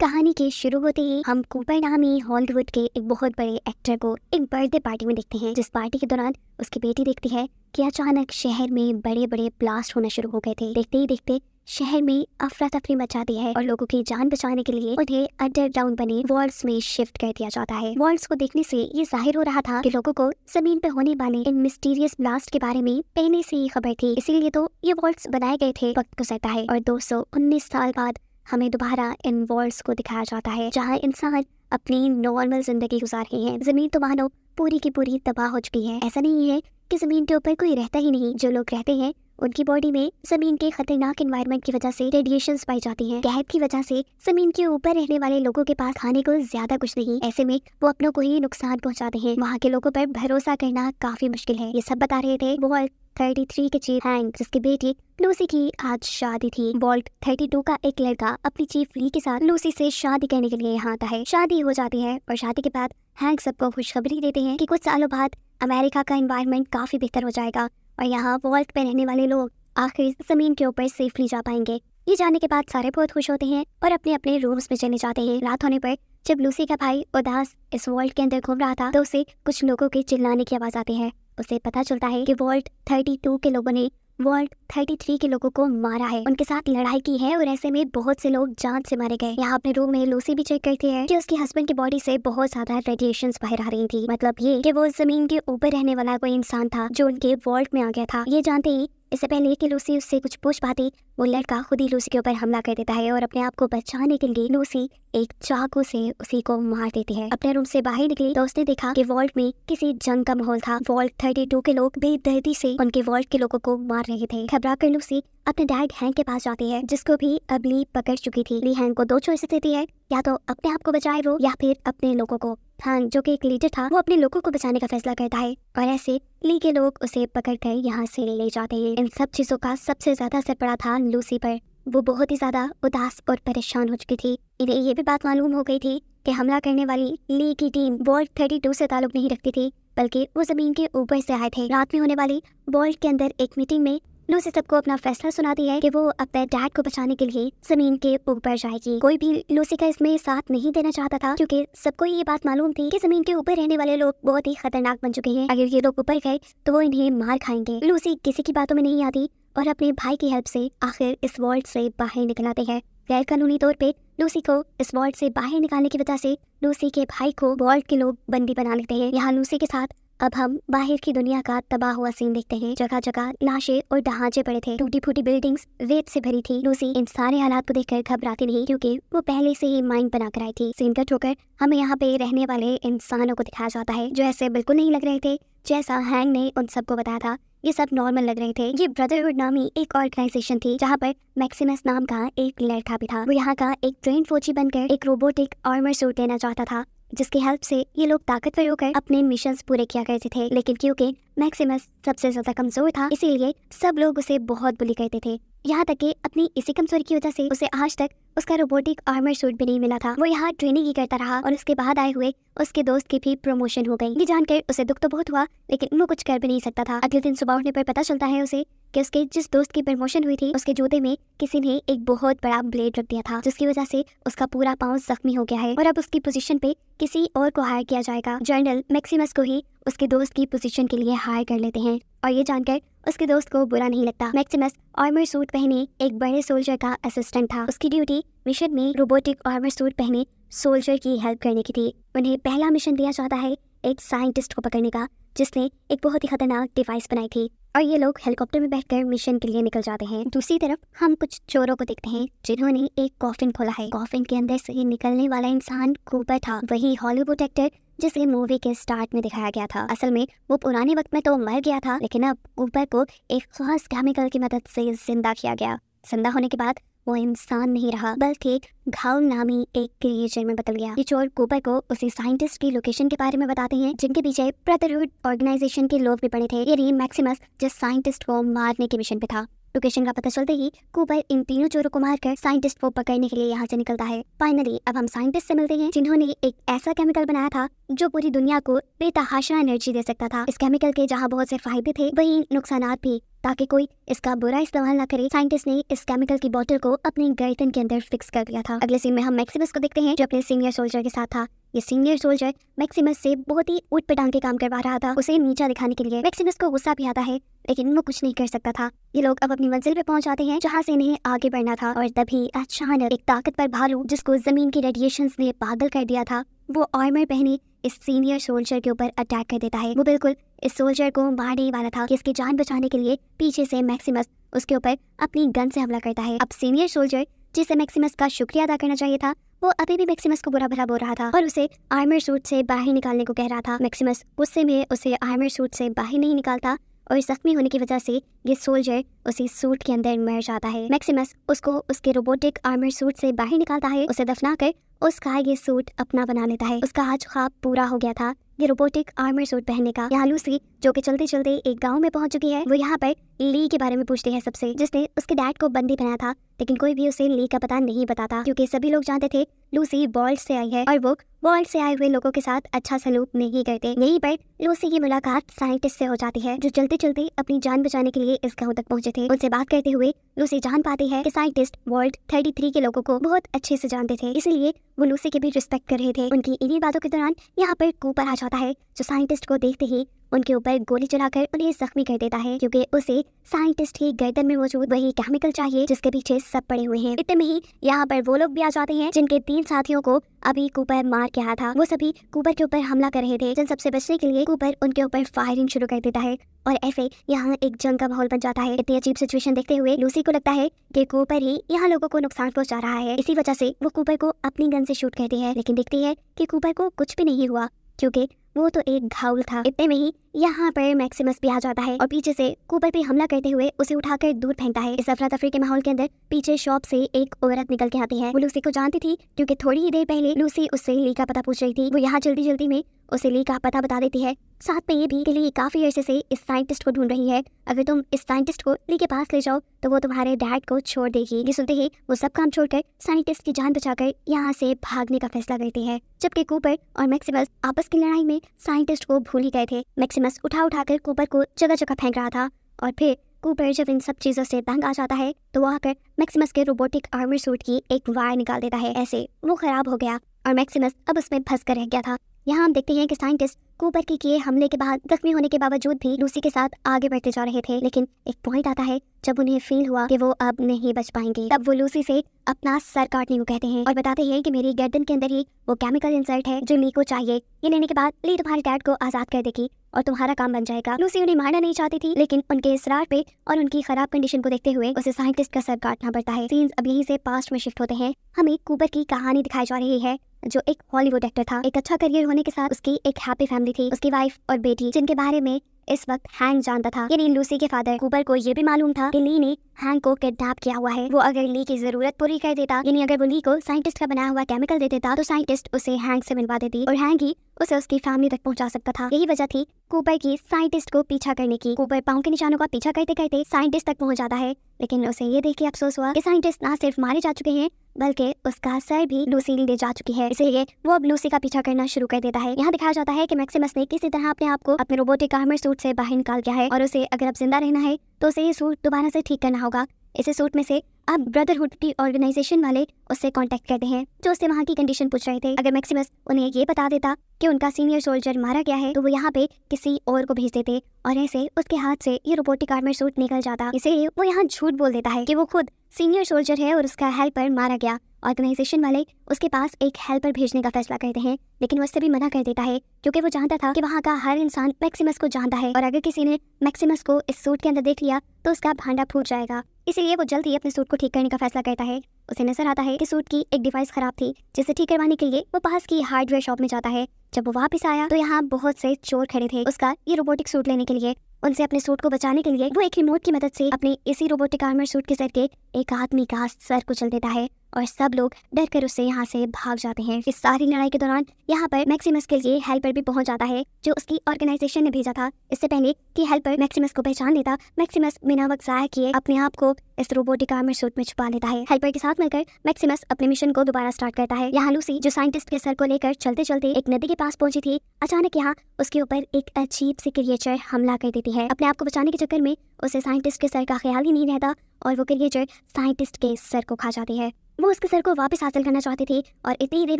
कहानी के शुरू होते ही हम कूपर नामी हॉलीवुड के एक बहुत बड़े एक्टर को एक बर्थडे पार्टी में देखते हैं, जिस पार्टी के दौरान उसकी बेटी देखती है कि अचानक शहर में बड़े बड़े ब्लास्ट होना शुरू हो गए थे। देखते ही देखते शहर में अफरा तफरी मचा दी है और लोगों की जान बचाने के लिए उन्हें अंडरग्राउंड बने वॉल्स में शिफ्ट कर दिया जाता है। वॉल्स को देखने से ये जाहिर हो रहा था कि लोगों को जमीन पे होने वाले इन मिस्टीरियस ब्लास्ट के बारे में पहले से ही खबर थी, इसीलिए तो ये वॉल्स बनाए गए थे। वक्त गुजरता है और 219 साल बाद हमें दोबारा इन वॉल्स को दिखाया जाता है, जहाँ इंसान अपनी नॉर्मल जिंदगी गुजार रहे हैं। जमीन तो मानो पूरी की पूरी तबाह हो चुकी है। ऐसा नहीं है कि जमीन के ऊपर कोई रहता ही नहीं, जो लोग रहते हैं उनकी बॉडी में जमीन के खतरनाक एनवायरनमेंट की वजह से रेडिएशंस पाई जाती हैं। कहत की वजह से जमीन के ऊपर रहने वाले लोगों के पास खाने को ज्यादा कुछ नहीं, ऐसे में वो अपनों को ही नुकसान पहुंचाते हैं। वहाँ के लोगों पर भरोसा करना काफी मुश्किल है। ये सब बता रहे थे वॉल्ट 33 के चीफ हैंक, जिसकी बेटी लूसी की आज शादी थी। वॉल्ट 32 का एक लड़का अपनी चीफ ली के साथ लूसी से शादी करने के लिए यहाँ आता है। शादी हो जाती है और शादी के बाद हैंक सबको खुशखबरी देते हैं कि कुछ सालों बाद अमेरिका का एनवायरनमेंट काफी बेहतर हो जाएगा और यहाँ वॉल्ट पे रहने वाले लोग आखिर जमीन के ऊपर सेफली जा पाएंगे। ये जानने के बाद सारे बहुत खुश होते हैं और अपने अपने रूम्स में चले जाते हैं। रात होने पर जब लूसी का भाई उदास इस वॉल्ट के अंदर घूम रहा था तो उसे कुछ लोगों के चिल्लाने की आवाज आती है। उसे पता चलता है कि वॉल्ट 32 के लोगों ने वॉल्ट 33 के लोगों को मारा है, उनके साथ लड़ाई की है और ऐसे में बहुत से लोग जान से मारे गए। यहाँ अपने रूम में लूसी भी चेक करती है कि उसके हस्बैंड की बॉडी से बहुत ज्यादा रेडिएशंस बाहर आ रही थी। मतलब ये कि वो जमीन के ऊपर रहने वाला कोई इंसान था जो उनके वॉल्ट में आ गया था। ये जानते ही इससे पहले कि लूसी उससे कुछ पूछ पाती, वो लड़का खुद ही लूसी के ऊपर हमला कर देता है और अपने आप को बचाने के लिए लूसी एक चाकू से उसी को मार देती है। अपने रूम से बाहर निकली तो उसने देखा कि वॉल्ट में किसी जंग का माहौल था। वॉल्ट 32 के लोग बेदर्दी से उनके वॉल्ट के लोगों को मार रहे थे। घबरा कर लूसी अपने डैड हैंक के पास जाती है, जिसको भी अब ली पकड़ चुकी थी। ली हैंक को दो चॉइसेस देती है, या तो अपने आप को बचाए वो या फिर अपने लोगों को। हैंक जो कि एक लीडर था, वो अपने लोगों को बचाने का फैसला करता है और ऐसे ली के लोग उसे पकड़कर यहाँ से ले जाते हैं। इन सब चीजों का सबसे ज्यादा असर पड़ा था लूसी पर। वो बहुत ही ज्यादा उदास और परेशान हो चुकी थी। इन्हें ये भी बात मालूम हो गई थी कि हमला करने वाली ली की टीम वॉल्ट 32 से ताल्लुक नहीं रखती थी, बल्कि वो जमीन के ऊपर से आए थे। रात में होने वाली वॉल्ट के अंदर एक मीटिंग में लूसी सबको अपना फैसला सुनाती है कि वो अपने डैड को बचाने के लिए जमीन के ऊपर जाएगी। कोई भी लूसी का इसमें साथ नहीं देना चाहता था, क्योंकि सबको ये बात मालूम थी कि जमीन के ऊपर रहने वाले लोग बहुत ही खतरनाक बन चुके हैं। अगर ये लोग ऊपर गए तो वो इन्हें मार खाएंगे। लूसी किसी की बातों में नहीं आती और अपने भाई की हेल्प से आखिर इस वॉल्ट से बाहर निकल आते हैं। गैर कानूनी तौर पे लूसी को इस वॉल्ट से बाहर निकालने की वजह से लूसी के भाई को वॉल्ट के लोग बंदी बना लेते हैं। यहाँ लूसी के साथ अब हम बाहर की दुनिया का तबाह हुआ सीन देखते हैं। जगह जगह लाशें और ढांचे पड़े थे, टूटी फूटी बिल्डिंग्स रेत से भरी थी। लूसी इन सारे हालात को देखकर घबराती नहीं, क्योंकि वो पहले से ही माइंड बना कर आई थी। सीन कट होकर हमें यहाँ पे रहने वाले इंसानों को दिखाया जाता है, जो ऐसे बिल्कुल नहीं लग रहे थे जैसा हैंग ने उन सबको बताया था। ये सब नॉर्मल लग रहे थे। ये ब्रदरहुड नामी एक ऑर्गेनाइजेशन थी, जहाँ पर मैक्सिमस नाम का एक लड़का भी था। वो यहाँ का एक ट्रेन फौजी बनकर एक रोबोटिक आर्मर सूट देना चाहता था, जिसकी हेल्प से ये लोग ताकतवर होकर अपने मिशंस पूरे किया करते थे। लेकिन क्योंकि मैक्सिमस सबसे ज्यादा कमजोर था, इसीलिए सब लोग उसे बहुत बुली करते थे। यहाँ तक कि अपनी इसी कमजोरी की वजह से उसे आज तक उसका रोबोटिक आर्मर सूट भी नहीं मिला था। वो यहाँ ट्रेनिंग ही करता रहा और उसके बाद आए हुए उसके दोस्त की भी प्रमोशन हो गई। ये जानकर उसे दुख तो बहुत हुआ, लेकिन वो कुछ कर भी नहीं सकता था। अगले दिन सुबह उठने पर पता चलता है उसे कि उसके जिस दोस्त की प्रमोशन हुई थी, उसके जूते में किसी ने एक बहुत बड़ा ब्लेड रख दिया था, जिसकी वजह से उसका पूरा पाँव जख्मी हो गया है और अब उसकी पोजीशन पे किसी और को हायर किया जाएगा। जनरल मैक्सिमस को ही उसके दोस्त की पोजीशन के लिए हायर कर लेते हैं और ये जानकर उसके दोस्त को बुरा नहीं लगता। मैक्सिमस आर्मर सूट पहने एक बड़े सोल्जर का असिस्टेंट था। उसकी ड्यूटी मिशन में रोबोटिक आर्मर सूट पहने सोल्जर की हेल्प करने की थी। उन्हें पहला मिशन दिया जाता है एक साइंटिस्ट को पकड़ने का, जिसने एक बहुत ही खतरनाक डिवाइस बनाई थी और ये लोग हेलीकॉप्टर में बैठकर मिशन के लिए निकल जाते हैं। दूसरी तरफ हम कुछ चोरों को देखते हैं, जिन्होंने एक कॉफिन खोला है। कॉफिन के अंदर से निकलने वाला इंसान कूपर था, वही हॉलीवुड एक्टर जिसे मूवी के स्टार्ट में दिखाया गया था। असल में वो पुराने वक्त में तो मर गया था, लेकिन अब कूपर को एक खास केमिकल की मदद से जिंदा किया गया। जिंदा होने के बाद वो इंसान नहीं रहा, बल्कि घाउल नामी एक क्रिएचर में बदल गया। ये चोर कूपर को उसी साइंटिस्ट की लोकेशन के बारे में बताते हैं, जिनके पीछे ब्रदरहुड ऑर्गेनाइजेशन के लोग भी पड़े थे, यानी मैक्सिमस जिस साइंटिस्ट को मारने के मिशन पे था। लोकेशन का पता चलते ही कूपर इन तीनों चोरों को मारकर साइंटिस्ट को पकड़ने के लिए यहाँ से निकलता है। फाइनली अब हम साइंटिस्ट से मिलते हैं जिन्होंने एक ऐसा केमिकल बनाया था जो पूरी दुनिया को बेतहाशा एनर्जी दे सकता था। इस केमिकल के जहाँ बहुत से फायदे थे वही नुकसानात भी। ताकि कोई इसका बुरा इस्तेमाल ना करे, साइंटिस्ट ने इस केमिकल की बोतल को अपने गर्दन के अंदर फिक्स कर दिया था। अगले सीन में हम मैक्सिमस को देखते हैं जो अपने सीनियर सोल्जर के साथ था। ये सीनियर सोल्जर मैक्सिमस से बहुत ही ऊट-पटांग के काम करवा रहा था उसे नीचा दिखाने के लिए। मैक्सिमस को गुस्सा भी आता है लेकिन वो कुछ नहीं कर सकता था। ये लोग अब अपनी मंजिल पे पहुंच जाते हैं जहां से इन्हें आगे बढ़ना था और तभी अचानक एक ताकतवर भालू जिसको जमीन की रेडिएशंस ने पागल कर दिया था, वो आर्मर पहने इस सीनियर सोल्जर के ऊपर अटैक कर देता है। वो बिल्कुल इस सोल्जर को मारने वाला था कि इसकी जान बचाने के लिए पीछे से मैक्सिमस उसके ऊपर अपनी गन से हमला करता है। अब सीनियर सोल्जर जिसे मैक्सिमस का शुक्रिया अदा करना चाहिए था, वो अभी भी मैक्सिमस को बुरा भला बोल रहा था और उसे आर्मर सूट से बाहर निकालने को कह रहा था। मैक्सिमस गुस्से में उसे आर्मर सूट से बाहर नहीं निकालता और जख्मी होने की वजह से ये सोल्जर उसी सूट के अंदर मर जाता है। मैक्सिमस उसको उसके रोबोटिक आर्मर सूट से बाहर निकालता है, उसे दफनाकर उसका ये सूट अपना बना लेता है। उसका आज ख्वाब पूरा हो गया था ये रोबोटिक आर्मर सूट पहनने का। यहाँ लूसी जो कि चलते चलते एक गांव में पहुंच चुकी है, वो यहाँ पर ली के बारे में पूछती है सबसे, जिसने उसके डैड को बंदी बनाया था, लेकिन कोई भी उसे ली का पता नहीं बताता क्योंकि सभी लोग जानते थे लूसी वर्ल्ड से आई है और वो वर्ल्ड से आए हुए लोगों के साथ अच्छा सलूक नहीं करते। यहीं पर लूसी की मुलाकात साइंटिस्ट से हो जाती है जो चलते चलते अपनी जान बचाने के लिए इस गाँव तक पहुंचे थे। उनसे बात करते हुए लूसी जान पाती है कि साइंटिस्ट वर्ल्ड 33 के लोगों को बहुत अच्छे से जानते थे, इसलिए वो लूसी की भी रिस्पेक्ट कर रहे थे। उनकी इन्हीं बातों के दौरान यहाँ पर कूपर आ जाता है जो साइंटिस्ट को देखते ही उनके ऊपर गोली चलाकर उन्हें जख्मी कर देता है क्योंकि उसे साइंटिस्ट की गर्दन में मौजूद वही केमिकल चाहिए जिसके पीछे सब पड़े हुए हैं। इतने में ही यहाँ पर वो लोग भी आ जाते हैं जिनके 3 साथियों को अभी कूपर मार के आया था। वो सभी कूपर के ऊपर हमला कर रहे थे, जिन सबसे बचने के लिए कूपर उनके ऊपर फायरिंग शुरू कर देता है और ऐसे यहाँ एक जंग का माहौल बन जाता है। इतनी अजीब सिचुएशन देखते हुए लूसी को लगता है कि कूपर ही यहाँ लोगों को नुकसान पहुंचा रहा है। इसी वजह से वो कूपर को अपनी गन से शूट करती है, लेकिन देखती है कि कूपर को कुछ भी नहीं हुआ क्योंकि वो तो एक घायल था। इतने में ही यहाँ पर मैक्सिमस भी आ जाता है और पीछे से कूपर पे हमला करते हुए उसे उठाकर दूर फेंकता है। इस अफरा तफरी के माहौल के अंदर पीछे शॉप से एक औरत निकल के आती है। वो लूसी को जानती थी क्योंकि थोड़ी ही देर पहले लूसी उससे ली का पता पूछ रही थी। वो यहाँ जल्दी जल्दी में उसे ली का पता बता देती है, साथ में ये भी कि ली काफी अरसे से इस साइंटिस्ट को ढूंढ रही है। अगर तुम इस साइंटिस्ट को ली के पास ले जाओ तो वो तुम्हारे डैड को छोड़ देगी। ये सुनते ही वो सब काम छोड़कर साइंटिस्ट की जान बचाकर यहाँ से भागने का फैसला करती है, जबकि कूपर और मैक्सिमस आपस की लड़ाई में साइंटिस्ट को भूल ही गए थे। मैक्सिमस उठाकर कूपर को जगह जगह फेंक रहा था और फिर कूपर जब इन सब चीजों से तंग आ जाता है तो वो आकर मैक्सिमस के रोबोटिक आर्मर सूट की एक वायर निकाल देता है। ऐसे वो खराब हो गया और मैक्सिमस अब उसमें फंस कर रह गया था। यहाँ हम देखते हैं कि साइंटिस्ट कूपर के किए हमले के बाद जख्मी होने के बावजूद भी लूसी के साथ आगे बढ़ते जा रहे थे, लेकिन एक पॉइंट आता है जब उन्हें फील हुआ कि वो अब नहीं बच पाएंगे। तब वो लूसी से अपना सर काटने को कहते हैं और बताते हैं कि मेरी गर्दन के अंदर ही वो केमिकल इंसर्ट है जो ली को चाहिए। ये लेने के बाद ली तुम्हारे डैड को आजाद कर देगी और तुम्हारा काम बन जाएगा। लूसी उन्हें मारना नहीं चाहती थी, लेकिन उनके इसरार पे और उनकी खराब कंडीशन को देखते हुए उसे साइंटिस्ट का सर काटना पड़ता है। सीन्स अब यहीं से पास्ट में शिफ्ट होते हैं। हमें कूपर की कहानी दिखाई जा रही है जो एक हॉलीवुड एक्टर था। एक अच्छा करियर होने के साथ उसकी एक हैप्पी फैमिली थी, उसकी वाइफ और बेटी, जिनके बारे में इस वक्त हैंक जानता था। यानी लूसी के फादर कूपर को ये भी मालूम था कि ली ने हैंक को किडनैप किया हुआ है। वो अगर ली की जरूरत पूरी कर देता, यानी अगर वो ली को साइंटिस्ट का बनाया हुआ केमिकल दे देता, तो साइंटिस्ट उसे हैंक से मिलवा देती और हैंक ही उसे उसकी फैमिली तक पहुंचा सकता था। यही वजह थी कूपर की साइंटिस्ट को पीछा करने की। कूपर पाँव के निशानों का पीछा करते करते साइंटिस्ट तक पहुंच जाता है, लेकिन उसे ये देख के अफसोस हुआ कि साइंटिस्ट ना सिर्फ मारे जा चुके हैं बल्कि उसका सर भी लूसी ले जा चुकी है। इसलिए वो अब लूसी का पीछा करना शुरू कर देता है। यहाँ दिखाया जाता है कि मैक्सिमस ने किसी तरह अपने आप को अपने रोबोटिक आर्मर सूट से बाहर निकाल दिया है और उसे अगर अब जिंदा रहना है तो उसे ये सूट दोबारा से ठीक करना होगा। इसे सूट में से अब ब्रदरहुड की ऑर्गेनाइजेशन वाले उससे कांटेक्ट करते हैं जो उससे वहाँ की कंडीशन पूछ रहे थे। अगर मैक्सिमस उन्हें ये बता देता कि उनका सीनियर सोल्जर मारा गया है तो वो यहाँ पे किसी और को भेज देते और ऐसे उसके हाथ से ये रोबोटिक आर्मर सूट निकल जाता। इसीलिए वो यहाँ झूठ बोल देता है कि वो खुद सीनियर सोल्जर है और उसका हेल्पर मारा गया। ऑर्गेनाइजेशन वाले उसके पास एक हेल्पर भेजने का फैसला करते हैं, लेकिन वो उससे भी मना कर देता है क्योंकि वो जानता था कि वहाँ का हर इंसान मैक्सिमस को जानता है और अगर किसी ने मैक्सिमस को इस सूट के अंदर देख लिया तो उसका भांडा फूट जाएगा। इसीलिए वो जल्द ही अपने सूट को ठीक करने का फैसला करता है। उसे नजर आता है कि सूट की एक डिवाइस खराब थी जिसे ठीक करवाने के लिए वो पास की हार्डवेयर शॉप में जाता है। जब वो वापस आया तो यहाँ बहुत से चोर खड़े थे उसका ये रोबोटिक सूट लेने के लिए। उनसे अपने सूट को बचाने के लिए वो एक रिमोट की मदद से अपने इसी रोबोटिक आर्मर सूट के सर के एक आदमी का सर कुचल देता है और सब लोग डर कर उससे यहाँ से भाग जाते हैं। इस सारी लड़ाई के दौरान यहाँ पर मैक्सिमस के लिए हेल्पर भी पहुंच जाता है जो उसकी ऑर्गेनाइजेशन ने भेजा था। इससे पहले कि हेल्पर मैक्सिमस को पहचान लेता, मैक्सिमस बिना वक्त जाया किए अपने आप को इस रोबोटिक आर्मर सूट में छुपा लेता है। हेल्पर के साथ मिलकर मैक्सिमस अपने मिशन को दोबारा स्टार्ट करता है। यहाँ लूसी जो साइंटिस्ट के सर को लेकर चलते चलते एक नदी के पास पहुंची थी, अचानक यहाँ उसके ऊपर एक अजीब सी क्रिएचर हमला कर देती है। अपने आप को बचाने के चक्कर में उसे साइंटिस्ट के सर का ख्याल ही नहीं रहता और वो क्रिएचर साइंटिस्ट के सर को खा जाती है। वो उसके सर को वापस हासिल करना चाहती थी और इतनी ही देर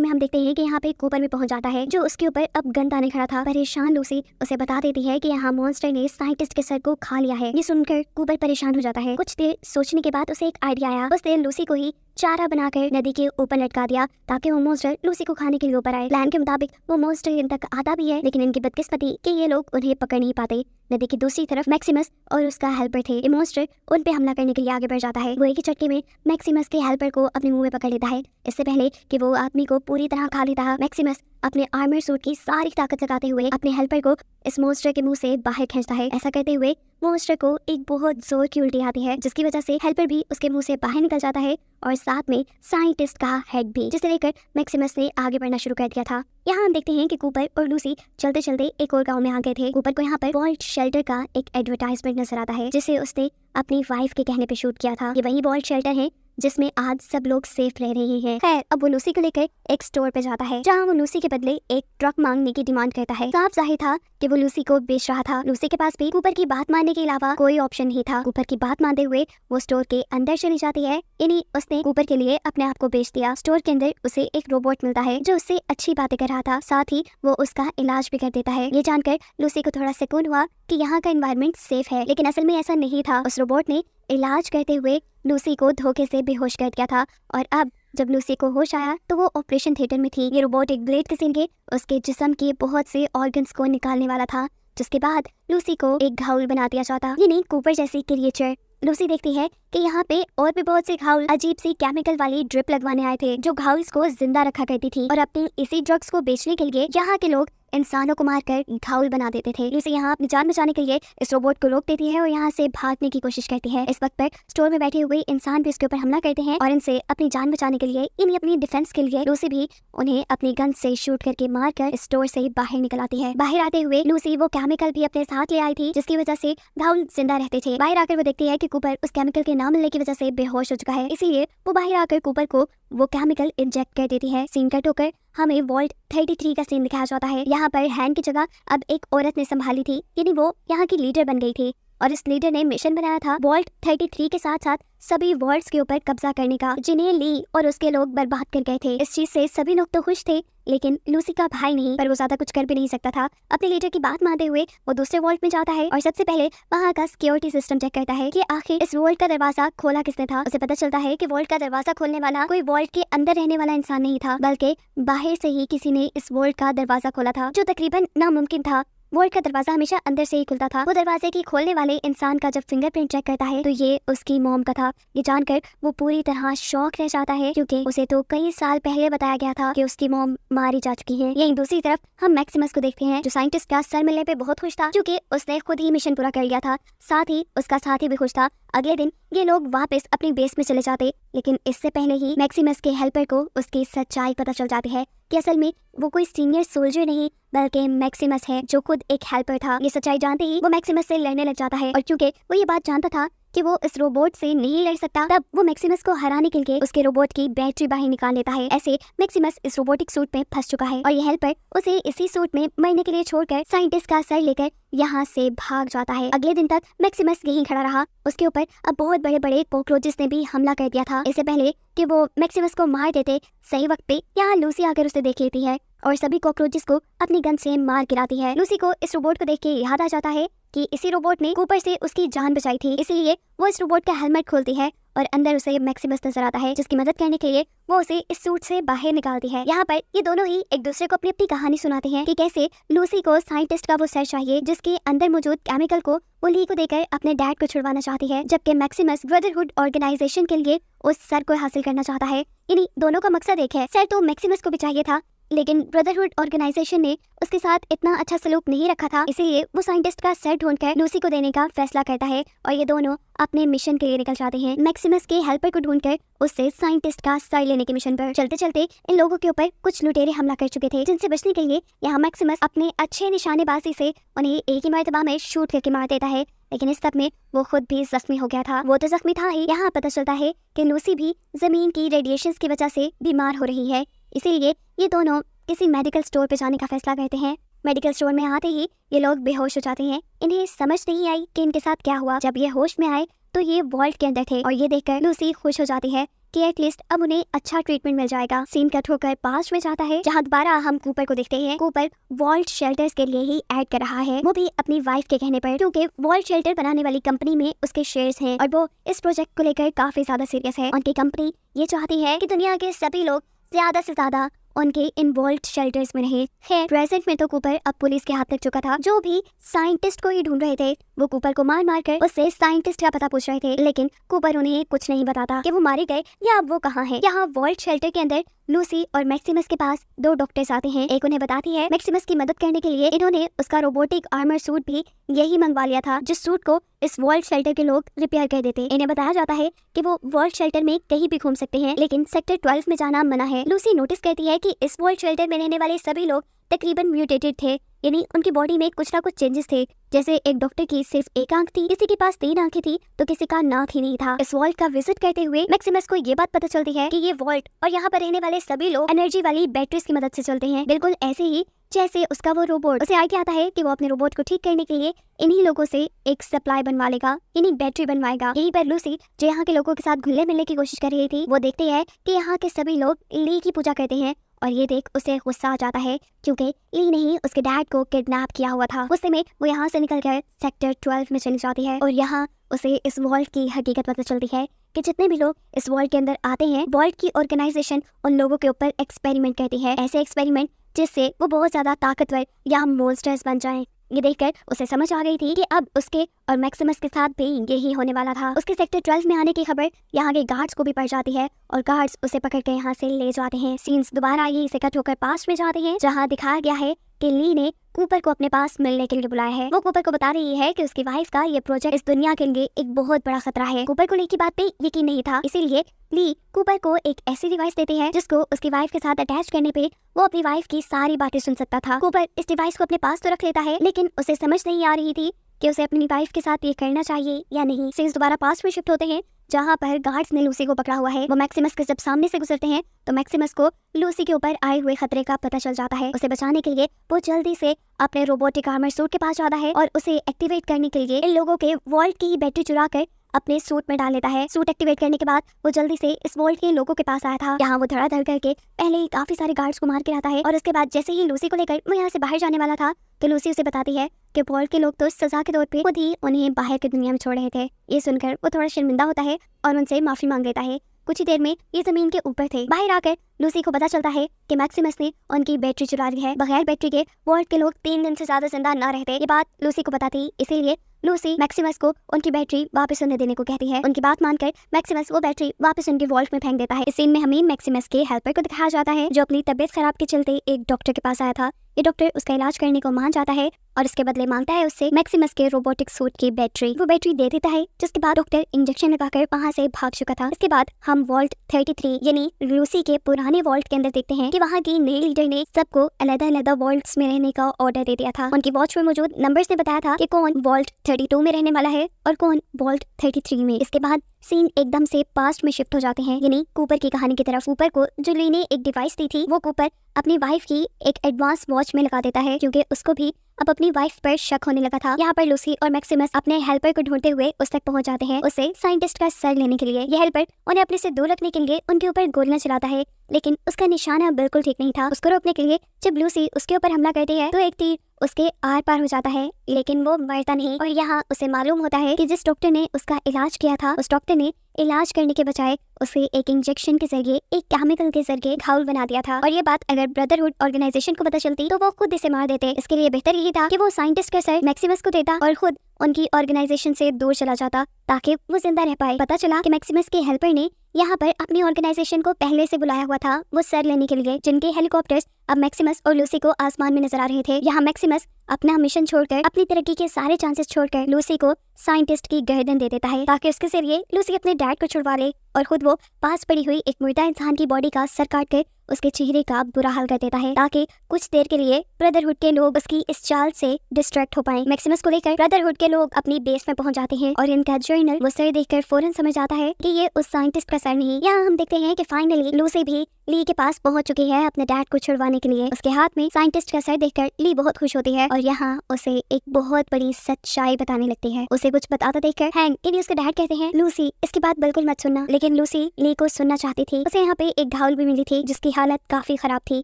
में हम देखते हैं कि यहाँ पे कूपर भी पहुंच जाता है जो उसके ऊपर अब गन ताने खड़ा था। परेशान लूसी उसे बता देती है कि यहाँ मॉन्स्टर ने साइंटिस्ट के सर को खा लिया है। ये सुनकर कूपर परेशान हो जाता है। कुछ देर सोचने के बाद उसे एक आइडिया आया। उसने लूसी को ही चारा बनाकर नदी के ऊपर लटका दिया ताकि वो मॉन्स्टर लूसी को खाने के लिए ऊपर आए। प्लान के मुताबिक वो मॉन्स्टर इन तक आता भी है, लेकिन इनकी बदकिस्मती कि ये लोग उन्हें पकड़ नहीं पाते। नदी की दूसरी तरफ मैक्सिमस और उसका हेल्पर थे। ये मॉन्स्टर उन पे हमला करने के लिए आगे बढ़ जाता है। वो एक ही चटके में मैक्सिमस के हेल्पर को अपने मुंह में पकड़ लेता है। इससे पहले कि वो आदमी को पूरी तरह खा लेता है, मैक्सिमस अपने आर्मर सूट की सारी ताकत लगाते हुए अपने हेल्पर को इस मॉन्स्टर के मुंह से बाहर खींचता है। ऐसा करते हुए मॉन्स्टर को एक बहुत जोर की उल्टी आती है, जिसकी वजह से हेल्पर भी उसके मुंह से बाहर निकल जाता है और साथ में साइंटिस्ट का हेड भी, जिसे लेकर मैक्सिमस ने आगे बढ़ना शुरू कर दिया था। यहाँ हम देखते हैं कि कूपर और लूसी चलते चलते एक और गांव में आ गए थे। कूपर को यहाँ पर वॉल्ट शेल्टर का एक एडवर्टाइजमेंट नजर आता है जिसे उसने अपनी वाइफ के कहने पे शूट किया था। ये वही वॉल्ट शेल्टर है जिसमें आज सब लोग सेफ रह रहे हैं। खैर, अब वो लूसी को लेकर एक स्टोर पे जाता है जहाँ वो लूसी के बदले एक ट्रक मांगने की डिमांड करता है। साफ जाहिर था कि वो लूसी को बेच रहा था। लूसी के पास भी कूपर की बात मानने के अलावा कोई ऑप्शन नहीं था। कूपर की बात मानते हुए वो स्टोर के अंदर चली जाती है। यानी उसने कूपर के लिए अपने आप को बेच दिया। स्टोर के अंदर उसे एक रोबोट मिलता है जो उससे अच्छी बातें कर रहा था, साथ ही वो उसका इलाज भी कर देता है। ये जानकर लूसी को थोड़ा सुकून हुआ कि यहाँ का एनवायरनमेंट सेफ है, लेकिन असल में ऐसा नहीं था। उस रोबोट ने इलाज करते हुए लूसी को धोखे से बेहोश कर दिया था और अब जब लूसी को होश आया तो वो ऑपरेशन थिएटर में थी। ये रोबोट एक ब्लेड के जरिए उसके जिस्म के बहुत से ऑर्गन्स को निकालने वाला था, जिसके बाद लूसी को एक घायल बना दिया जाता। यानी कूपर जैसी क्रिएचर। लूसी देखती है कि यहाँ पे और भी बहुत से घायल अजीब सी केमिकल वाली ड्रिप लगवाने आए थे जो घायल्स को जिंदा रखा करती थी और अपनी इसी ड्रग्स को बेचने के लिए यहाँ के लोग इंसानों को मारकर घायल बना देते थे। लूसी यहाँ अपनी जान बचाने के लिए इस रोबोट को रोक देती है और यहाँ से भागने की कोशिश करती है। इस वक्त पर स्टोर में बैठे हुए इंसान भी उसके ऊपर हमला करते हैं और इनसे अपनी जान बचाने के लिए, यानी अपनी डिफेंस के लिए, लूसी भी उन्हें अपनी गन से शूट करके मारकर स्टोर से बाहर निकल आती है। बाहर आते हुए लूसी वो केमिकल भी अपने साथ ले आई थी जिसकी वजह से घायल जिंदा रहते थे। बाहर आकर वो देखती है कि कूपर उस केमिकल के ना मिलने की वजह से बेहोश हो चुका है, इसीलिए वो बाहर आकर कूपर को वो केमिकल इंजेक्ट कर देती है। सीन कट होकर हमें वॉल्ट 33 का सीन दिखाया जाता है। यहाँ पर हैन की जगह अब एक औरत ने संभाली थी, यानी वो यहाँ की लीडर बन गई थी और इस लीडर ने मिशन बनाया था वॉल्ट 33 के साथ साथ सभी वॉल्ट्स के ऊपर कब्जा करने का, जिन्हें ली और उसके लोग बर्बाद कर गए थे। इस चीज से सभी लोग तो खुश थे, लेकिन लूसी का भाई नहीं, पर वो ज्यादा कुछ कर भी नहीं सकता था। अपने लीडर की बात मानते हुए वो दूसरे वॉल्ट में जाता है और सबसे पहले वहाँ का सिक्योरिटी सिस्टम चेक करता है कि आखिर इस वॉल्ट का दरवाजा खोला किसने था। उसे पता चलता है कि वॉल्ट का दरवाजा खोलने वाला कोई वॉल्ट के अंदर रहने वाला इंसान नहीं था, बल्कि बाहर से ही किसी ने इस वॉल्ट का दरवाजा खोला था, जो तकरीबन नामुमकिन था। वॉल्ट का दरवाजा हमेशा अंदर से ही खुलता था। वो दरवाजे की खोलने वाले इंसान का जब फिंगरप्रिंट चेक करता है तो ये उसकी मॉम का था। ये जानकर वो पूरी तरह शॉक रह जाता है क्योंकि उसे तो कई साल पहले बताया गया था कि उसकी मॉम मारी जा चुकी है। यहीं दूसरी तरफ हम मैक्सिमस को देखते हैं जो साइंटिस्ट का सर मिलने पे बहुत खुश था क्योंकि उसने खुद ही मिशन पूरा कर लिया था। साथ ही उसका साथी भी खुश था। अगले दिन ये लोग वापस अपनी बेस में चले जाते, लेकिन इससे पहले ही मैक्सिमस के हेल्पर को उसकी सच्चाई पता चल जाती है कि असल में वो कोई सीनियर सोल्जर नहीं बल्कि मैक्सिमस है जो खुद एक हेल्पर था। ये सच्चाई जानते ही वो मैक्सिमस से लड़ने लग जाता है और क्योंकि वो ये बात जानता था कि वो इस रोबोट से नहीं लड़ सकता, तब वो मैक्सिमस को हराने के लिए उसके रोबोट की बैटरी बाहर निकाल लेता है। ऐसे मैक्सिमस इस रोबोटिक सूट में फंस चुका है और ये हेल्पर उसे इसी सूट में मरने के लिए छोड़कर साइंटिस्ट का सर लेकर यहाँ से भाग जाता है। अगले दिन तक मैक्सिमस यहीं खड़ा रहा। उसके ऊपर अब बहुत बड़े बड़े कॉकरोचेस ने भी हमला कर दिया था। इससे पहले कि वो मैक्सिमस को मार देते, सही वक्त पे यहाँ लूसी आकर उसे देख लेती है और सभी कॉकरोचेस को अपनी गन से मार गिराती है। लूसी को इस रोबोट को देख के याद आ जाता है कि इसी रोबोट ने कूपर से उसकी जान बचाई थी, इसीलिए वो इस रोबोट का हेलमेट खोलती है और अंदर उसे मैक्सिमस नजर आता है जिसकी मदद करने के लिए वो उसे इस सूट से बाहर निकालती है। यहाँ पर ये दोनों ही एक दूसरे को अपनी अपनी कहानी सुनाते हैं कि कैसे लूसी को साइंटिस्ट का वो सर चाहिए जिसके अंदर मौजूद केमिकल को वो ली को देकर अपने डैड को छुड़वाना चाहती है, जबकि मैक्सिमस ब्रदरहुड ऑर्गेनाइजेशन के लिए उस सर को हासिल करना चाहता है। यानी दोनों का मकसद एक है। सर तो मैक्सिमस को भी चाहिए था, लेकिन ब्रदरहुड ऑर्गेनाइजेशन ने उसके साथ इतना अच्छा सलूक नहीं रखा था, इसीलिए वो साइंटिस्ट का सर ढूंढकर लूसी को देने का फैसला करता है और ये दोनों अपने मिशन के लिए निकल जाते हैं। मैक्सिमस के हेल्पर को ढूंढकर उससे साइंटिस्ट का सर लेने के मिशन पर चलते चलते इन लोगों के ऊपर कुछ लुटेरे हमला कर चुके थे, जिनसे बचने के लिए यहाँ मैक्सिमस अपने अच्छे निशानेबाजी से उन्हें एक ही मर्तबा में शूट करके मार देता है, लेकिन इस सब में वो खुद भी जख्मी हो गया था। वो तो जख्मी था ही, यहाँ पता चलता है कि लूसी भी जमीन की रेडिएशन की वजह से बीमार हो रही है, इसीलिए ये दोनों किसी मेडिकल स्टोर पे जाने का फैसला करते हैं। मेडिकल स्टोर में आते ही ये लोग बेहोश हो जाते हैं। इन्हें समझ नहीं आई कि इनके साथ क्या हुआ। जब ये होश में आए तो ये वॉल्ट के अंदर थे और ये देखकर लूसी खुश हो जाती है कि एटलीस्ट अब उन्हें अच्छा ट्रीटमेंट मिल जाएगा। सीन कट होकर पास्ट में जाता है, जहाँ दोबारा हम कूपर को देखते हैं। कूपर वॉल्ट शेल्टर्स के लिए ही ऐड कर रहा है, वो भी अपनी वाइफ के कहने पर, क्योंकि वॉल्ट शेल्टर बनाने वाली कंपनी में उसके शेयर्स हैं और वो इस प्रोजेक्ट को लेकर काफी ज्यादा सीरियस है। उनकी कंपनी ये चाहती है कि दुनिया के सभी लोग ज्यादा से ज्यादा उनके इन्वॉल्व शेल्टर्स में रहे। खैर प्रेजेंट में तो कूपर अब पुलिस के हाथ लग चुका था। जो भी साइंटिस्ट को ही ढूंढ रहे थे वो कूपर को मार मार कर उससे साइंटिस्ट का पता पूछ रहे थे, लेकिन कूपर उन्हें कुछ नहीं बताता कि वो मारे गए या अब वो कहाँ है। यहाँ वॉल्ट शेल्टर के अंदर लूसी और मैक्सिमस के पास दो डॉक्टर्स आते हैं। एक उन्हें बताती है मैक्सिमस की मदद करने के लिए इन्होंने उसका रोबोटिक आर्मर सूट भी यही मंगवा लिया था, जिस सूट को इस वॉल्ट शेल्टर के लोग रिपेयर कर देते। इन्हें बताया जाता है कि वो वॉल्ट शेल्टर में कहीं भी घूम सकते हैं, लेकिन सेक्टर 12 में जाना मना है। लूसी नोटिस करती है कि इस वॉल्ट शेल्टर में रहने वाले सभी लोग तकरीबन म्यूटेटेड थे, यानी उनकी बॉडी में कुछ ना कुछ चेंजेस थे। जैसे एक डॉक्टर की सिर्फ एक आंख थी, किसी के पास 3 आंखें थी तो किसी का नाक ही नहीं था। इस वॉल्ट का विजिट करते हुए मैक्सिमस को ये बात पता चलती है कि ये वॉल्ट और यहाँ पर रहने वाले सभी लोग एनर्जी वाली बैटरीज की मदद से चलते हैं, बिल्कुल ऐसे ही जैसे उसका वो रोबोट। उसे आगे आता है कि वो अपने रोबोट को ठीक करने के लिए इन्हीं लोगों से एक सप्लाई बनवा लेगा, यानी बैटरी बनवाएगा। यहीं पर लूसी जो यहाँ के लोगों के साथ घुलने मिलने की कोशिश कर रही थी, वो देखती है कि यहाँ के सभी लोग ली की पूजा करते हैं और ये देख उसे गुस्सा आ जाता है, क्योंकि ली ने ही उसके डैड को किडनैप किया हुआ था। गुस्से में वो यहाँ से निकलकर सेक्टर 12 में चली जाती है और यहाँ उसे इस वॉल्ट की हकीकत पता चलती है कि जितने भी लोग इस वॉल्ट के अंदर आते हैं, वॉल्ट की ऑर्गेनाइजेशन उन लोगों के ऊपर एक्सपेरिमेंट करती है, ऐसे एक्सपेरिमेंट जिससे वो बहुत ज्यादा ताकतवर या मॉन्स्टर्स बन जाएं। ये देखकर उसे समझ आ गई थी कि अब उसके और मैक्सिमस के साथ भी यही होने वाला था। उसके सेक्टर 12 में आने की खबर यहाँ के गार्ड्स को भी पड़ जाती है और गार्ड्स उसे पकड़ के यहाँ से ले जाते हैं। सीन्स दोबारा यही से कट होकर पास्ट में जाते हैं, जहाँ दिखाया गया है कि ली ने कूपर को अपने पास मिलने के लिए बुलाया है। वो कूपर को बता रही है कि उसकी वाइफ का ये प्रोजेक्ट इस दुनिया के लिए एक बहुत बड़ा खतरा है। कूपर को ली की बात पे यकीन नहीं था, इसीलिए ली कूपर को एक ऐसी डिवाइस देती है जिसको उसकी वाइफ के साथ अटैच करने पे वो अपनी वाइफ की सारी बातें सुन सकता था। कूपर इस डिवाइस को अपने पास तो रख लेता है, लेकिन उसे समझ नहीं आ रही थी कि उसे अपनी वाइफ के साथ ये करना चाहिए या नहीं। सीन्स दोबारा पास्ट में शिफ्ट होते हैं, जहाँ पर गार्ड्स ने लूसी को पकड़ा हुआ है। वो मैक्सिमस के जब सामने से गुजरते हैं तो मैक्सिमस को लूसी के ऊपर आए हुए खतरे का पता चल जाता है। उसे बचाने के लिए वो जल्दी से अपने रोबोटिक आर्मर सूट के पास जाता है और उसे एक्टिवेट करने के लिए इन लोगों के वॉल्ट की बैटरी चुरा कर अपने सूट में डाल लेता है। सूट एक्टिवेट करने के बाद वो जल्दी से इस वॉल्ट के लोगों के पास आया था। यहाँ वो धड़ाधड़ करके पहले ही काफी सारे गार्ड्स को मार के आता है और उसके बाद जैसे ही लूसी को लेकर वो यहाँ से बाहर जाने वाला था तो लूसी उसे बताती है कि वॉल्ट के लोग तो सजा के तौर पे खुद ही उन्हें बाहर की दुनिया में छोड़ रहे थे। ये सुनकर वो थोड़ा शर्मिंदा होता है और उनसे माफी मांग लेता है। कुछ ही देर में ये जमीन के ऊपर थे। बाहर आकर लूसी को पता चलता है कि मैक्सिमस ने उनकी बैटरी चुरा ली है। बगैर बैटरी के वॉल्ट के लोग 3 दिन से ज्यादा जिंदा न रहते। ये बात लूसी को पता थी, इसीलिए लूसी मैक्सिमस को उनकी बैटरी वापस उन्हें देने को कहती है। उनकी बात मानकर मैक्सिमस वो बैटरी वापस उनके वॉल्ट में फेंक देता है। इस सीन में हमें मैक्सिमस के हेल्पर को दिखाया जाता है, जो अपनी तबीयत खराब के चलते एक डॉक्टर के पास आया था। ये डॉक्टर उसका इलाज करने को मान जाता है और इसके बदले मांगता है उससे मैक्सिमस के रोबोटिक सूट की बैटरी। वो बैटरी दे देता है, जिसके बाद डॉक्टर इंजेक्शन लगाकर वहाँ से भाग चुका था। इसके बाद हम वॉल्ट 33 यानी लूसी के पुराने वॉल्ट के अंदर देखते हैं कि वहाँ की नई लीडर ने सबको अलग-अलग वॉल्ट्स में रहने का ऑर्डर दे दिया था। उनकी वॉच में मौजूद नंबर्स ने बताया था कि कौन वॉल्ट 32 में रहने वाला है और कौन वॉल्ट 33 में। इसके बाद सीन एकदम से पास्ट में शिफ्ट हो जाते हैं, यानी कूपर की कहानी की तरफ। कूपर को जो ली ने एक डिवाइस दी थी वो कूपर अपनी वाइफ की एक एडवांस वॉच में लगा देता है, क्योंकि उसको भी अब अपनी वाइफ पर शक होने लगा था। यहाँ पर लूसी और मैक्सिमस अपने हेल्पर को ढूंढते हुए उस तक पहुंच जाते हैं, उसे साइंटिस्ट का सर लेने के लिए। ये हेल्पर उन्हें अपने से दूर रखने के लिए उनके ऊपर गोलियां चलाता है, लेकिन उसका निशाना बिल्कुल ठीक नहीं था। उसको रोकने के लिए जब लूसी उसके ऊपर हमला करती है तो एक तीर उसके आर पार हो जाता है, लेकिन वो मरता नहीं। और यहाँ उसे मालूम होता है कि जिस डॉक्टर ने उसका इलाज किया था उस डॉक्टर ने इलाज करने के बजाय उसे एक इंजेक्शन के जरिए, एक केमिकल के जरिए घायल बना दिया था। और ये बात अगर ब्रदरहुड ऑर्गेनाइजेशन को पता चलती तो वो खुद इसे मार देते। इसके लिए बेहतर यही था कि वो साइंटिस्ट का सर मैक्सिमस को देता और खुद उनकी ऑर्गेनाइजेशन से दूर चला जाता ताकि वो जिंदा रह पाए। पता चला कि मैक्सिमस के हेल्पर ने यहाँ पर अपनी ऑर्गेनाइजेशन को पहले से बुलाया हुआ था वो सर लेने के लिए, जिनके हेलीकॉप्टर्स अब मैक्सिमस और लूसी को आसमान में नजर आ रहे थे। यहाँ मैक्सिमस अपना मिशन छोड़कर, अपनी तरक्की के सारे चांसेस छोड़कर लूसी को साइंटिस्ट की गर्दन दे देता है ताकि उसके जरिए लूसी अपने डैड को छुड़वा ले और खुद वो पास पड़ी हुई एक मुर्दा इंसान की बॉडी का सर काट कर उसके चेहरे का बुरा हाल कर देता है ताकि कुछ देर के लिए ब्रदरहुड के लोग उसकी इस चाल से डिस्ट्रैक्ट हो पाएं। मैक्सिमस को लेकर ब्रदरहुड के लोग अपनी बेस में पहुंच जाते हैं और इनका जर्नल वो सर देखकर फौरन समझ आता है कि ये उस साइंटिस्ट का सर नहीं। यहाँ हम देखते हैं कि फाइनली लूसी भी ली के पास पहुंच चुकी है अपने डैड को छुड़वाने के लिए। उसके हाथ में साइंटिस्ट का सर देखकर ली बहुत खुश होती है और यहाँ उसे एक बहुत बड़ी सच्चाई बताने लगती है। उसे कुछ बताता देखकर हैंक के लिए उसके डैड कहते हैं, लूसी इसकी बात बिल्कुल मत सुनना। लेकिन लूसी ली को सुनना चाहती थी। उसे यहाँ पे एक घावल भी मिली थी जिसकी हालत काफी खराब थी।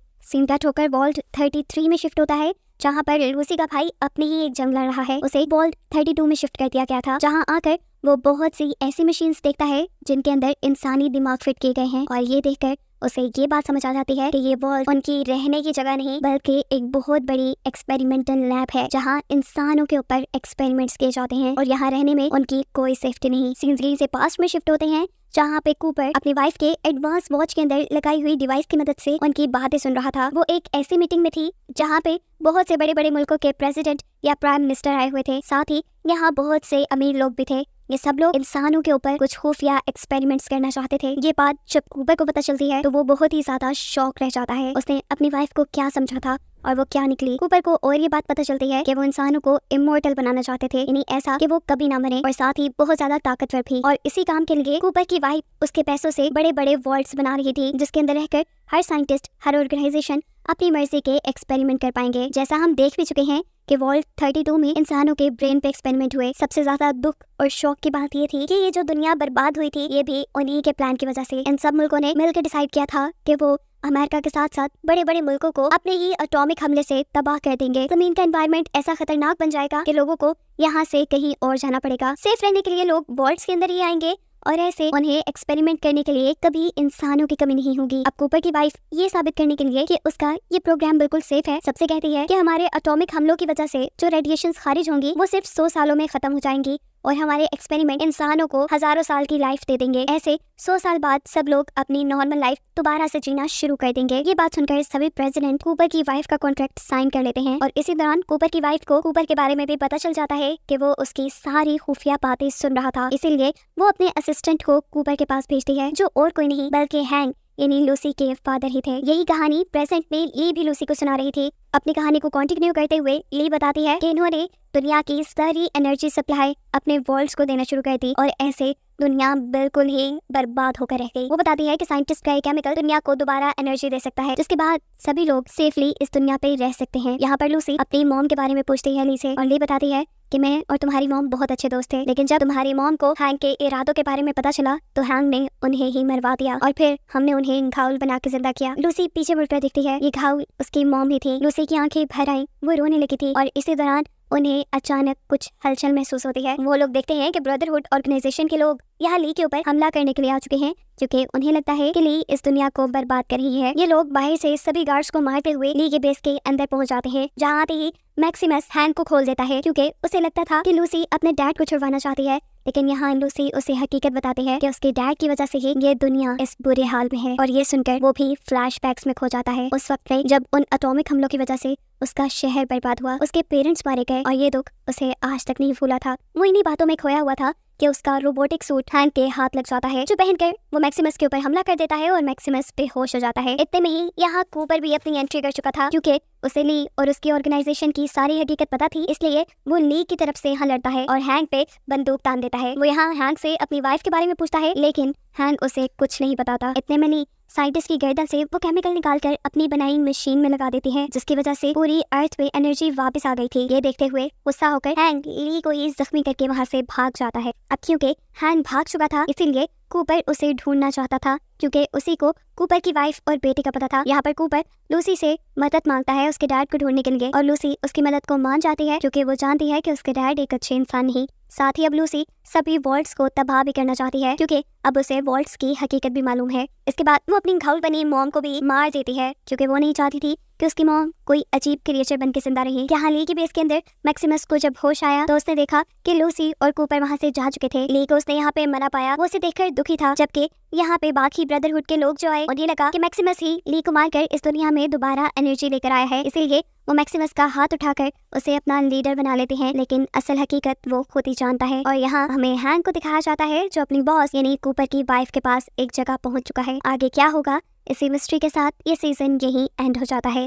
सीन कट होकर वॉल्ट 33 में शिफ्ट होता है जहाँ पर लूसी का भाई अपने ही एक जंग लड़ रहा है। उसे वॉल्ट 32 में शिफ्ट कर दिया गया था जहाँ आकर वो बहुत सी ऐसी मशीन्स देखता है जिनके अंदर इंसानी दिमाग फिट किए गए हैं और ये देखकर उसे ये बात समझ आ जाती है कि ये वॉल्ट उनकी रहने की जगह नहीं बल्कि एक बहुत बड़ी एक्सपेरिमेंटल लैब है जहाँ इंसानों के ऊपर एक्सपेरिमेंट्स किए जाते हैं और यहाँ रहने में उनकी कोई सेफ्टी नहीं। सीन्स से पास्ट में शिफ्ट होते हैं जहाँ पे कूपर अपनी वाइफ के एडवांस वॉच के अंदर लगाई हुई डिवाइस की मदद से उनकी बातें सुन रहा था। वो एक ऐसी मीटिंग में थी जहाँ पे बहुत से बड़े बड़े मुल्कों के प्रेसिडेंट या प्राइम मिनिस्टर आए हुए थे, साथ ही यहाँ बहुत से अमीर लोग भी थे। ये सब लोग इंसानों के ऊपर कुछ खुफिया एक्सपेरिमेंट्स करना चाहते थे। ये बात जब कूपर को पता चलती है तो वो बहुत ही ज्यादा शॉक रह जाता है। उसने अपनी वाइफ को क्या समझा था और वो क्या निकली। कूपर को और ये बात पता चलती है कि वो इंसानों को इमोर्टल बनाना चाहते थे, यानी ऐसा कि वो कभी ना मरे और साथ ही बहुत ज्यादा ताकतवर भी। और इसी काम के लिए कूपर की वाइफ उसके पैसों से बड़े बड़े वॉल्ट्स बना रही थी जिसके अंदर रहकर हर साइंटिस्ट, हर ऑर्गेनाइजेशन अपनी मर्जी के एक्सपेरिमेंट कर पाएंगे। जैसा हम देख भी चुके हैं कि वॉल्ट 32 में इंसानों के ब्रेन पे एक्सपेरिमेंट हुए। सबसे ज्यादा दुख और शौक की बात ये थी कि ये जो दुनिया बर्बाद हुई थी ये भी उन्हीं के प्लान की वजह से। इन सब मुल्कों ने मिलकर डिसाइड किया था कि वो अमेरिका के साथ साथ बड़े बड़े मुल्कों को अपने ही एटॉमिक हमले से तबाह कर देंगे। जमीन का एनवायरनमेंट ऐसा खतरनाक बन जाएगा कि लोगों को यहाँ से कहीं और जाना पड़ेगा। सेफ रहने के लिए लोग वॉल्ट्स के अंदर ही आएंगे और ऐसे उन्हें एक्सपेरिमेंट करने के लिए कभी इंसानों की कमी नहीं होगी। अब कूपर की वाइफ ये साबित करने के लिए कि उसका ये प्रोग्राम बिल्कुल सेफ है, सबसे कहती है कि हमारे एटॉमिक हमलों की वजह से जो रेडिएशंस खारिज होंगी वो सिर्फ 100 सालों में खत्म हो जाएंगी और हमारे एक्सपेरिमेंट इंसानों को हजारों साल की लाइफ दे देंगे। ऐसे 100 साल बाद सब लोग अपनी नॉर्मल लाइफ दोबारा से जीना शुरू कर देंगे। ये बात सुनकर सभी प्रेसिडेंट कूपर की वाइफ का कॉन्ट्रैक्ट साइन कर लेते हैं और इसी दौरान कूपर की वाइफ को कूपर के बारे में भी पता चल जाता है कि वो उसकी सारी खुफिया बातें सुन रहा था। इसीलिए वो अपने असिस्टेंट को कूपर के पास भेजती है जो और कोई नहीं बल्कि हैंक यानी लूसी के फादर ही थे। यही कहानी प्रेजेंट में ली भी लूसी को सुना रही थी। अपनी कहानी को कंटिन्यू करते हुए ली बताती है कि इन्होंने दुनिया की सारी एनर्जी सप्लाई अपने वर्ल्ड्स को देना शुरू कर दी और ऐसे दुनिया बिल्कुल ही बर्बाद होकर रह गई। वो बताती है कि साइंटिस्ट का ये केमिकल दुनिया को दोबारा एनर्जी दे सकता है जिसके बाद सभी लोग सेफली इस दुनिया पे रह सकते हैं। यहाँ पर लूसी अपनी मॉम के बारे में पूछती है ली से और ली बताती है कि मैं और तुम्हारी मॉम बहुत अच्छे दोस्त थे, लेकिन जब तुम्हारी मॉम को हैंक के इरादों के बारे में पता चला तो हैंक ने उन्हें ही मरवा दिया और फिर हमने उन्हें घावल बना के जिंदा किया। लूसी पीछे मुड़कर दिखती है, ये घावल उसकी मॉम ही थी। लूसी की आंखें भर आई, वो रोने लगी थी और इसी दौरान उन्हें अचानक कुछ हलचल महसूस होती है। वो लोग देखते हैं कि ब्रदरहुड ऑर्गेनाइजेशन के लोग यहाँ ली के ऊपर हमला करने के लिए आ चुके हैं क्योंकि उन्हें लगता है कि ली इस दुनिया को बर्बाद कर रही है। ये लोग बाहर से सभी गार्ड्स को मारते हुए ली के बेस के अंदर पहुंच जाते हैं जहाँ आते ही मैक्सिमस हैंक को खोल देता है क्योंकि उसे लगता था कि लूसी अपने डैड को छुड़वाना चाहती है, लेकिन यहाँ लूसी उसे हकीकत बताती है कि उसके डैड की वजह से ही ये दुनिया इस बुरे हाल में है। और ये सुनकर वो भी फ्लैशबैक्स में खो जाता है उस वक्त में जब उन एटॉमिक हमलों की वजह से उसका शहर बर्बाद हुआ, उसके पेरेंट्स मारे गए और ये दुख उसे आज तक नहीं भूला था। वो इन्हीं बातों में खोया हुआ था कि उसका रोबोटिक सूट हैंक के हाथ लग जाता है जो पहनकर वो मैक्सिमस के ऊपर हमला कर देता है और मैक्सिमस बेहोश हो जाता है। इतने में ही यहाँ कूपर भी अपनी एंट्री कर चुका था क्योंकि उसे ली और उसकी ऑर्गेनाइजेशन की सारी हकीकत पता थी, इसलिए वो ली की तरफ से यहाँ लड़ता है और हैंक पे बंदूक तान देता है। वो यहाँ हैंक से अपनी वाइफ के बारे में पूछता है लेकिन हैंक उसे कुछ नहीं बताता। इतने में ली साइंटिस्ट की गर्दन से वो केमिकल निकालकर अपनी बनाई मशीन में लगा देती है जिसकी वजह से पूरी अर्थ पे एनर्जी वापस आ गई थी। ये देखते हुए गुस्सा होकर हैंक ली को ही जख्मी करके वहाँ से भाग जाता है। अब क्योंकि हैंक भाग चुका था इसीलिए कूपर उसे ढूंढना चाहता था क्योंकि उसी को कूपर की वाइफ और बेटे का पता था। यहाँ पर कूपर लूसी से मदद मांगता है उसके डैड को ढूंढने के लिए और लूसी उसकी मदद को मान जाती है क्योंकि वो जानती है कि उसके डैड एक अच्छे इंसान नहीं। साथ ही अब लूसी सभी वॉल्ट्स को तबाह भी करना चाहती है, क्योंकि अब उसे वॉल्ट्स की हकीकत भी मालूम है। इसके बाद वो अपनी घायल बनी मॉम को भी मार देती है, क्योंकि वो नहीं चाहती थी कि उसकी मॉम कोई अजीब क्रिएचर बन के जिंदा रही। यहाँ ली की बेस के अंदर मैक्सिमस को जब होश आया तो उसने देखा कि लूसी और कूपर वहाँ से जा चुके थे। ली को उसने यहाँ पे मरा पाया, वो उसे देखकर दुखी था, जबकि यहाँ पे बाकी ब्रदरहुड के लोग जो आए और ये लगा कि मैक्सिमस ही ली को मारकर इस दुनिया में दोबारा एनर्जी लेकर आया है, इसीलिए वो मैक्सिमस का हाथ उठाकर उसे अपना लीडर बना लेते हैं। लेकिन असल हकीकत वो खुद ही जानता है। और यहाँ हमें हैंक को दिखाया जाता है, जो अपनी बॉस यानी कूपर की वाइफ के पास एक जगह पहुंच चुका है। आगे क्या होगा इसी मिस्ट्री के साथ ये सीजन यहीं एंड हो जाता है।